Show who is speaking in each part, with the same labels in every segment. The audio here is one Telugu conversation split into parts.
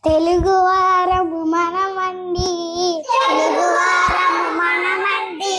Speaker 1: తెలుగు వారము మనమండి, తెలుగువారము మనమండి.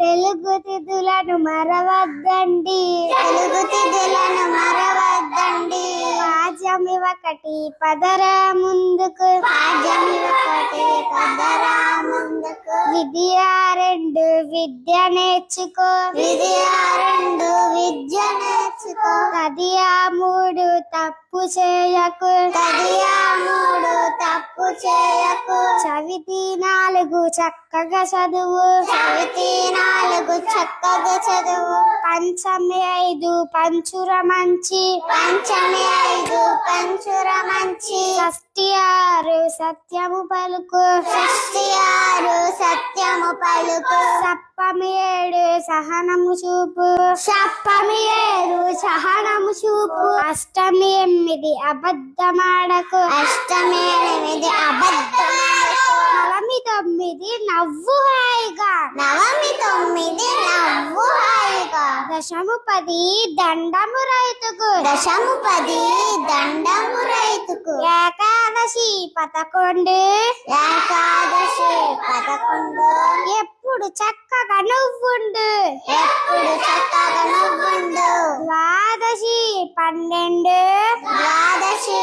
Speaker 1: తెలుగు తిథులను మరవద్దండి, తెలుగు తిథులను మరవద్దండి. పాఠ్యమి ఒకటి పదరా ముందుకు, పాఠ్యమి ఒకటి పదరా ముందుకు. విద్యా రెండు విద్య నేర్చుకో, విద్యా రెండు విద్య నేర్చుకో. కదియా మూడు తప్పు చేయకు, కదియా మూడు తప్పు చేయకు. చవితి నాలుగు చక్కగా చదువు, చవితి నాలుగు చక్కగా చదువు. పంచమి ఐదు పంచుర మంచి, పంచమి ఐదు పంచుర మంచి. షష్ఠి ఆరు సత్యము పలుకు, షష్ఠి ఆరు సత్యము పలుకు. సప్తమి ఏడు సహనము చూపు, సప్తమి ఏడు సహనము చూపు. అష్టమి ఎనిమిది అబద్ధమాడకు, అష్టమి ఎనిమిది అబద్ధమాడకు. నవమి తొమ్మిది నవ్వు హాయిగా, నవమి తొమ్మిది నవ్వు హాయిగా. దశము పది దండము రైతుకు, దశము పది దండము రైతుకు. ఏకాదశి 11, ఏకాదశి 11. ఎప్పుడు చక్కగా నువ్వుండు, ఎప్పుడు చక్కగా నువ్వుండు. ద్వాదశి 12, ద్వాదశి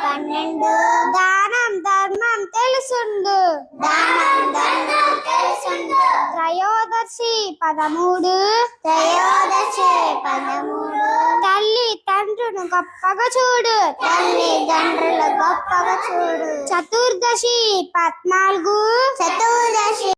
Speaker 1: 12. దానం ధర్మం తెలుసుండు, దానం ధర్మం తెలుసుండు. త్రయోదశి 13, త్రయోదశి 13. తల్లి తండ్రులను గొప్పగా చూడు, తల్లి తండ్రులు గొప్పగా చూడు. చతుర్దశి 14, చతుర్దశి